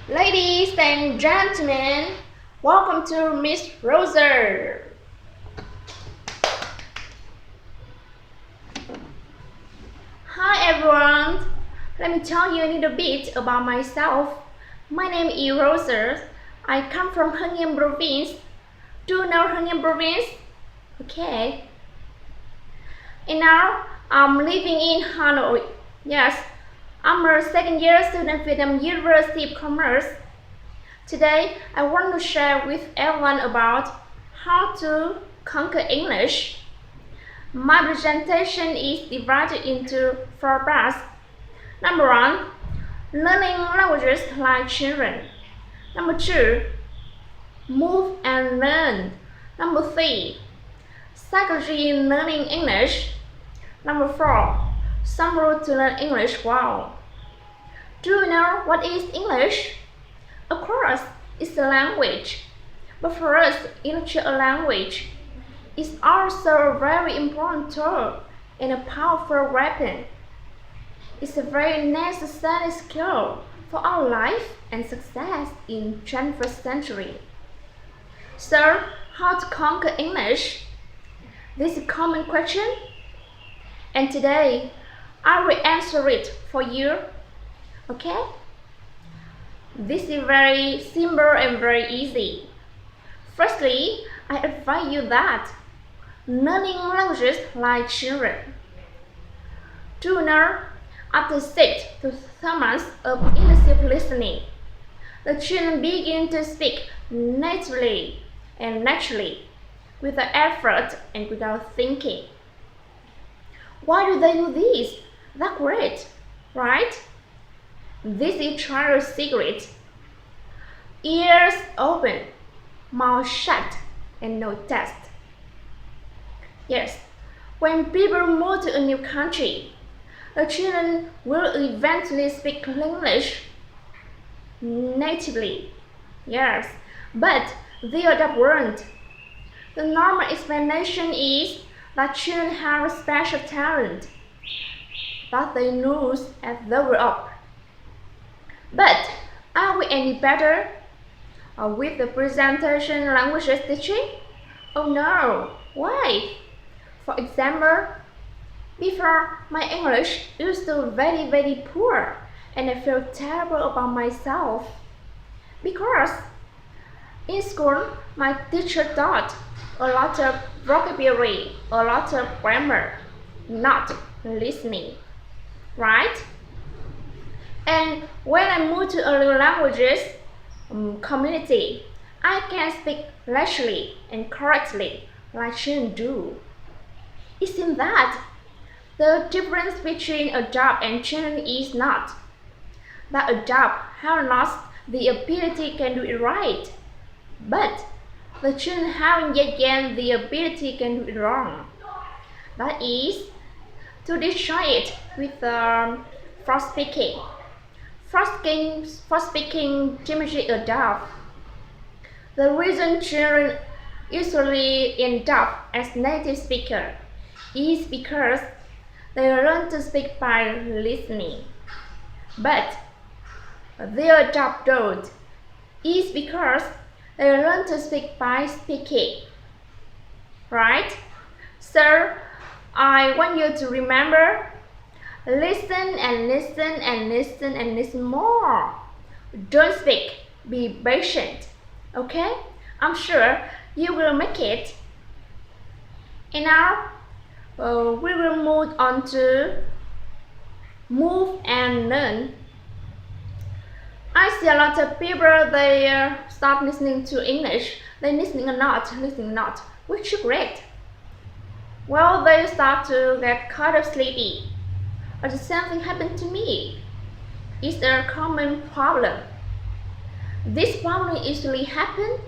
Ladies and gentlemen, welcome to Miss Rosa. Hi everyone, let me tell you a little bit about myself. My name is Rosa. I come from Hưng province. Do you know Hưng province? Okay. And now I'm living in Hanoi. Yes, I'm a second year student with the University of Commerce. Today, I want to share with everyone about how to conquer English. My presentation is divided into 4 parts. Number 1, learning languages like children. Number 2, move and learn. Number 3, psychology in learning English. Number 4, some rules to learn English well. Do you know what is English? Of course, it's a language, but for us, English a language is also a very important tool and a powerful weapon. It's a very necessary skill for our life and success in 21st century. So, how to conquer English? This is a common question, and today I will answer it for you. Okay? This is very simple and very easy. Firstly, I advise you that learning languages like children. Do you know, after 6 to 10 months of intensive listening, the children begin to speak natively and naturally, without effort and without thinking. Why do they do this? That's great, right? This is child's secret. Ears open, mouth shut, and no test. Yes, when people move to a new country, the children will eventually speak English natively. Yes, but the adults won't. The normal explanation is that children have a special talent that they lose as they grow up. But are we any better with the presentation languages teaching? Oh no, why? For example, before my English used to be very poor and I felt terrible about myself because in school my teacher taught a lot of vocabulary, a lot of grammar, not listening, right? And when I moved to a new languages community, I can speak naturally and correctly like children do. It seems that the difference between adult and children is not that adult have lost the ability can do it right, but the children haven't yet gained the ability can do it wrong. That is, to destroy it with fast speaking. Fast speaking demonstrate adult. The reason children usually end up as native speaker is because they learn to speak by listening, but the adult don't. Is because they learn to speak by speaking, right? So I want you to remember, listen and listen and listen and listen more. Don't speak, be patient, okay? I'm sure you will make it. And now we will move on to move and learn. I see a lot of people, they start listening to English. They listening a lot, which is great. Well, they start to get kind of sleepy. But the same thing happened to me. It's a common problem. This problem usually happens.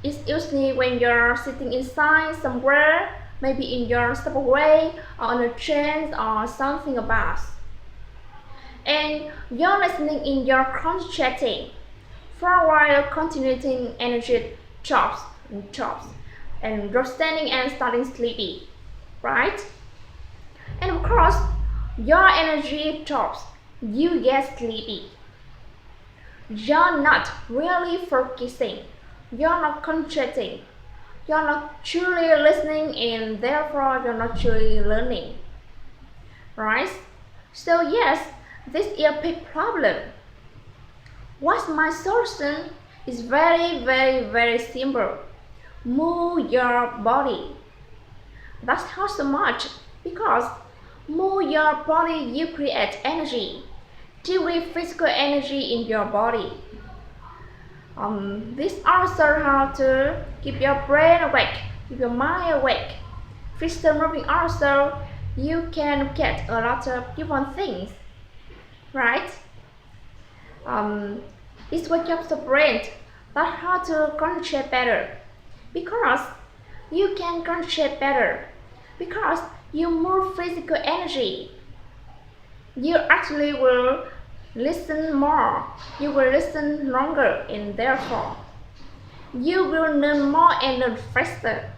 It's usually when you're sitting inside somewhere, maybe in your subway or on a train or something a bus. And you're listening in your concentrating for a while, continuing energy drops, and you're standing and starting sleepy, right? And of course, your energy drops, you get sleepy. you're not really focusing, you're not concentrating, you're not truly listening, and therefore you're not truly learning. Right? So yes, this is a big problem. What's my solution is very simple. Move your body. That's not so much, because move your body you create energy, daily physical energy in your body. This also how to keep your brain awake, keep your mind awake. Physical moving also, you can get a lot of different things, right? This wakes up the brain, that's how to concentrate better, because you can concentrate better, because you move physical energy. You actually will listen more, you will listen longer, and therefore you will learn more and learn faster.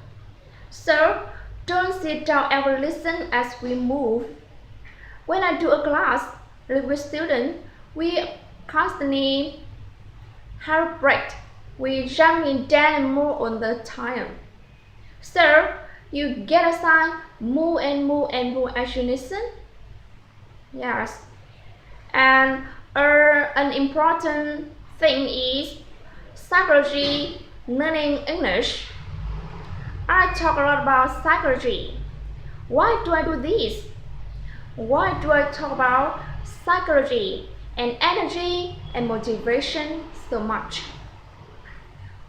So don't sit down and listen as we move. When I do a class with students, we constantly have break. We jump in down and move all the time. So you get a sign, move and move and move as you listen. Yes. And an important thing is psychology, learning English. I talk a lot about psychology. Why do I do this? Why do I talk about psychology and energy and motivation so much?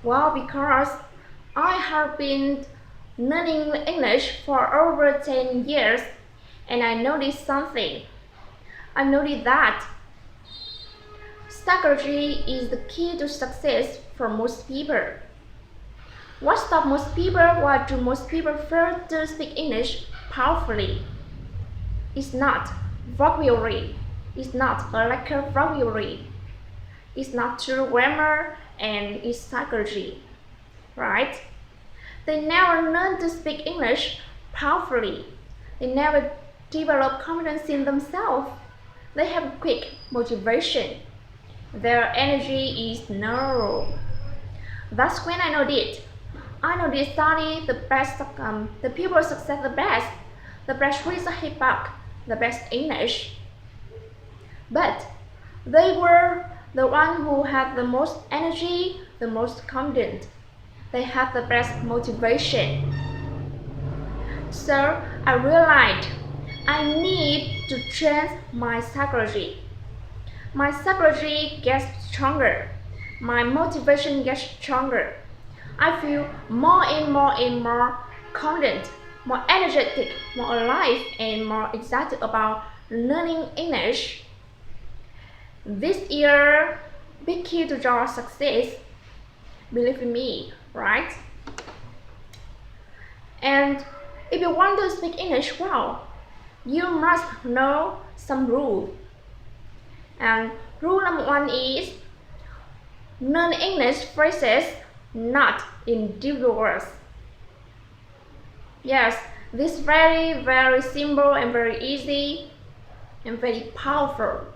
Well, because I have been learning English for over 10 years, and I noticed something. I noticed that psychology is the key to success for most people. What stops most people? Why do most people fail to speak English powerfully? It's not vocabulary, it's not a lack of vocabulary, it's not true grammar, and it's psychology, right? They never learn to speak English powerfully. They never develop confidence in themselves. They have quick motivation. Their energy is narrow. That's when I know it. I know they study the best, the people success the best result hip hop, the best English. But they were the one who had the most energy, the most confident. They had the best motivation. So I realized I need to change my psychology. My psychology gets stronger. My motivation gets stronger. I feel more and more confident, more energetic, more alive, and more excited about learning English. This year, big key to your success. Believe in me, right? And if you want to speak English well, you must know some rules. And rule number 1 is learn English phrases, not individual words. Yes, this is very simple and very easy and very powerful.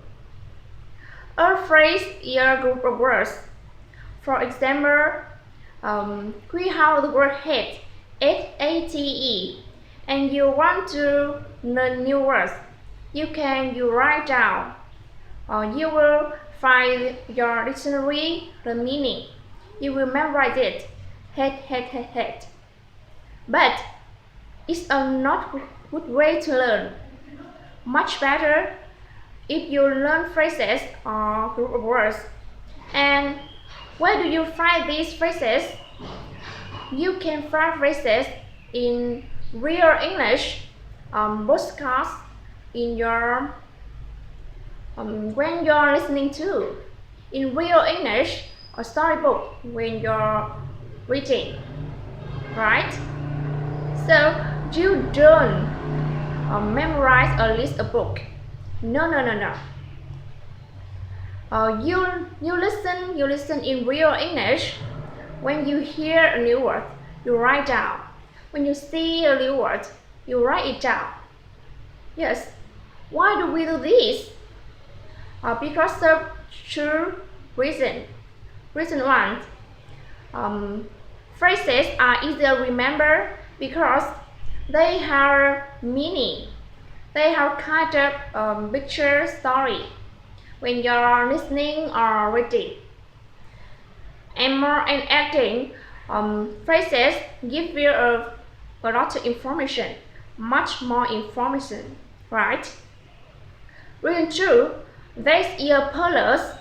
A phrase is a group of words. For example, we have the word hate, H-A-T-E, and you want to learn new words. You write down. You will find your dictionary, the meaning. You will memorize it. Hate. But it's a not good way to learn. Much better if you learn phrases or group of words. And where do you find these phrases? You can find phrases in real English podcasts in your when you're listening to, in real English or storybook when you're reading, right? So you don't memorize or list a book. No. You listen in real English. When you hear a new word, you write down. When you see a new word, you write it down. Yes. Why do we do this? Because of true Reason one, phrases are easier to remember because they have meaning. They have kind of picture story when you're listening or reading. And acting, phrases give you a lot of information, much more information, right? Reason two, this is a plus.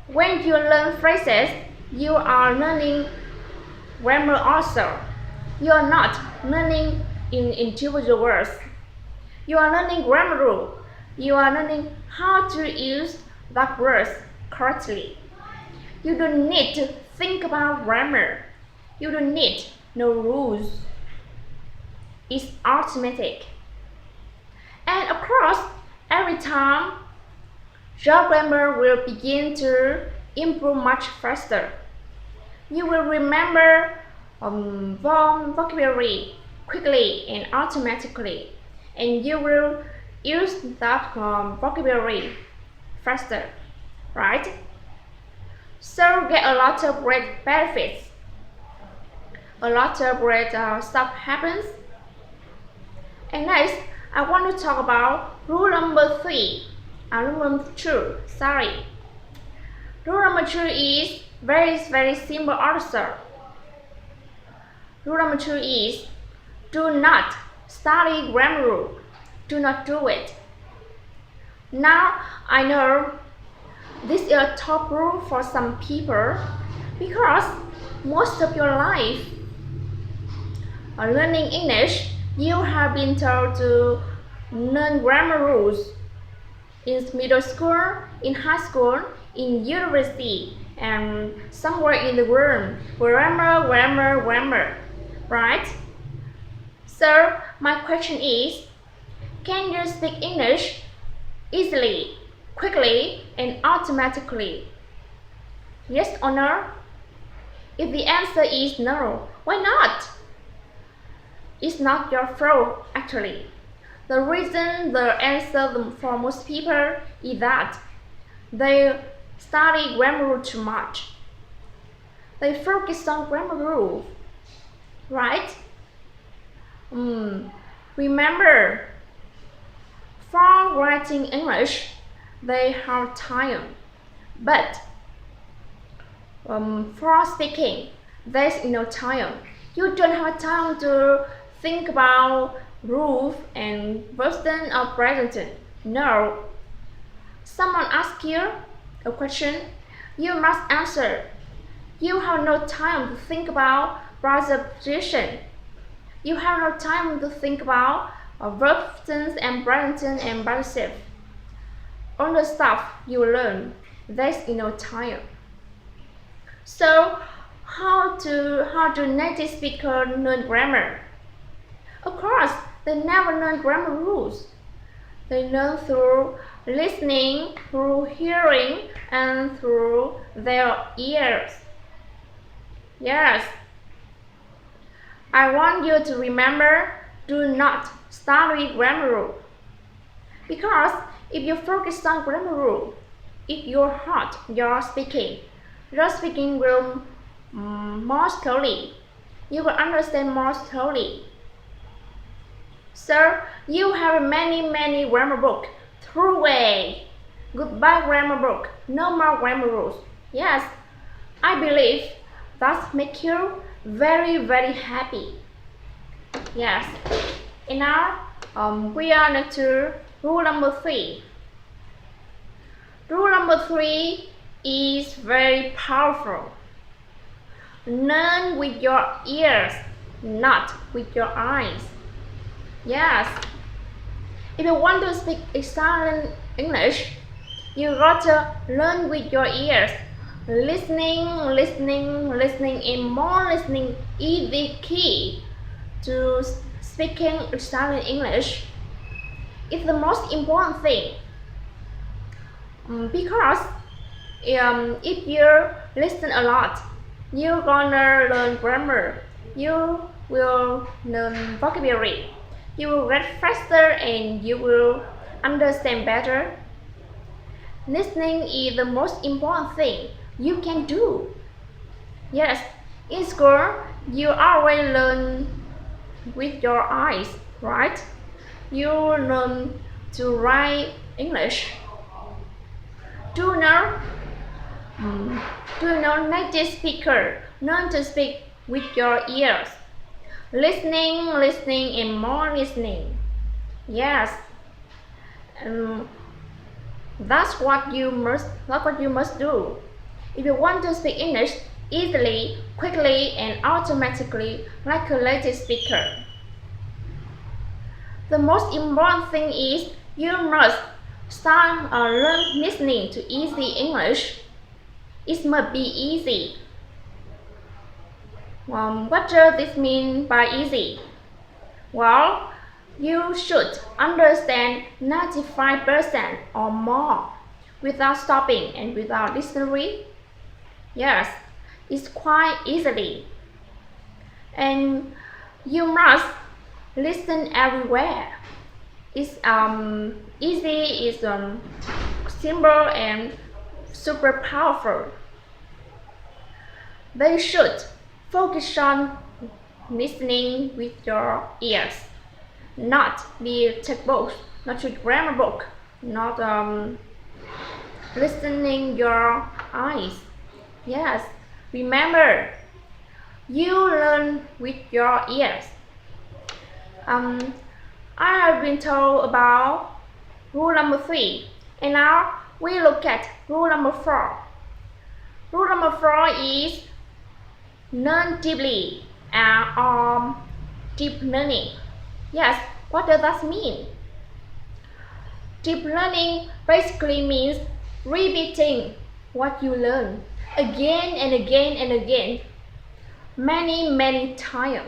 When you learn phrases, you are learning grammar also. You are not learning in individual words. You are learning grammar rule. You are learning how to use that words correctly. You don't need to think about grammar. You don't need no rules. It's automatic. And of course, every time your grammar will begin to improve much faster. You will remember vocabulary quickly and automatically, and you will use that vocabulary faster, right? So get a lot of great benefits. A lot of great stuff happens. And next, I want to talk about rule number 3. Rule number 2, sorry. Rule number 2 is very simple also. Rule number 2 is do not study grammar rule. Do not do it. Now I know this is a top rule for some people because most of your life learning English, you have been told to learn grammar rules in middle school, in high school, in university, and somewhere in the world. Grammar, right? So my question is, can you speak English easily, quickly, and automatically? Yes or no? If the answer is no, why not? It's not your fault actually. The reason the answer for most people is that they study grammar rule too much. They focus on grammar rule, right? Remember, for writing English, they have time, but for speaking, there's no time. You don't have time to think about rules and past tense or present tense. No. Someone asks you a question, you must answer. You have no time to think about preposition. You have no time to think about verb tense and present tense and passive. All the stuff you learn, there's no time. So how do native speakers learn grammar? Of course, they never learn grammar rules. They learn through listening, through hearing, and through their ears. Yes. I want you to remember, do not study grammar rule. Because if you focus on grammar rule, if your heart, your speaking will more slowly. You will understand more slowly. So you have many grammar book. Throw away. Goodbye grammar book. No more grammar rules. Yes, I believe that makes you very happy. Yes. And now we are on to rule number 3. Rule number 3 is very powerful. Learn with your ears, not with your eyes. Yes. If you want to speak excellent English, you got to learn with your ears. Listening, and more listening is the key to speaking excellent English. It's the most important thing. Because if you listen a lot, you're gonna learn grammar. You will learn vocabulary. You will read faster and you will understand better. Listening is the most important thing you can do. Yes, in school, you always learn with your eyes, right? You learn to write English. Do you know? Do you know native speaker? Learn to speak with your ears. Listening, listening, and more listening. Yes. That's what you must do. If you want to speak English easily, quickly, and automatically like a native speaker. The most important thing is you must start learn listening to easy English. It must be easy. What does this mean by easy? Well, you should understand 95% or more without stopping and without dictionary. Yes, it's quite easily. And you must listen everywhere. It's easy, it's simple and super powerful. They should focus on listening with your ears, not the textbook, not the grammar book, not listening your eyes. Yes, remember, you learn with your ears. I have been told about rule number 3, and now we look at rule number 4. Rule number 4 is learn deeply or deep learning. Yes, what does that mean? Deep learning basically means repeating what you learn again and again and again, many times.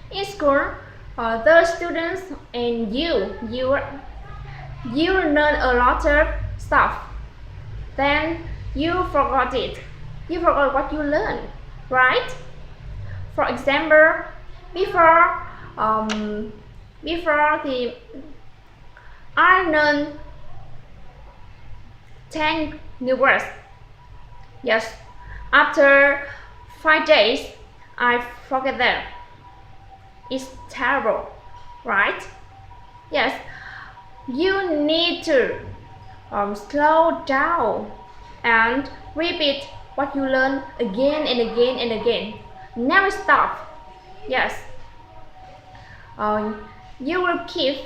In school, the students and you learn a lot of stuff. Then you forgot it. You forgot what you learned, right? For example, before I learned 10 new words. Yes, after 5 days, I forget them. It's terrible, right? Yes, you need to slow down and repeat what you learn again and again and again. Never stop. Yes. You will keep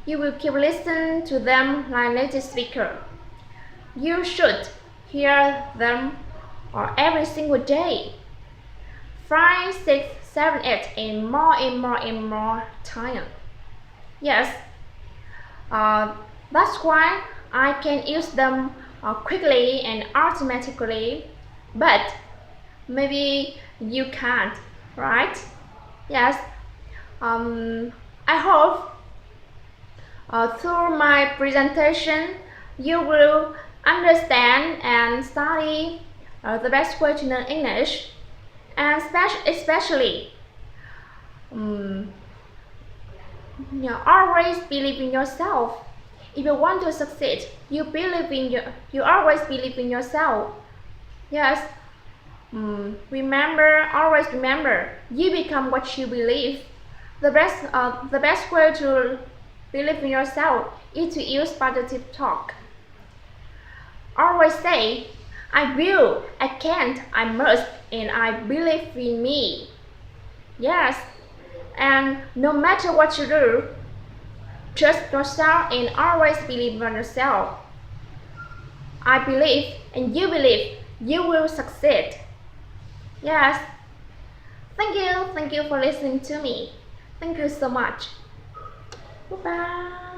listening to them like native speaker. You should hear them every single day. 5, 6, 7, 8, and more time. Yes. That's why I can use them quickly and automatically, but maybe you can't, right? Yes. I hope through my presentation you will understand and study the best way to learn English, and especially always believe in yourself. If you want to succeed, you always believe in yourself. Yes. Always remember, you become what you believe. The best way to believe in yourself is to use positive talk. Always say, I will, I can't, I must, and I believe in me. Yes, and no matter what you do, trust yourself and always believe in yourself. I believe and you believe you will succeed. Yes. Thank you for listening to me. Thank you so much. Goodbye.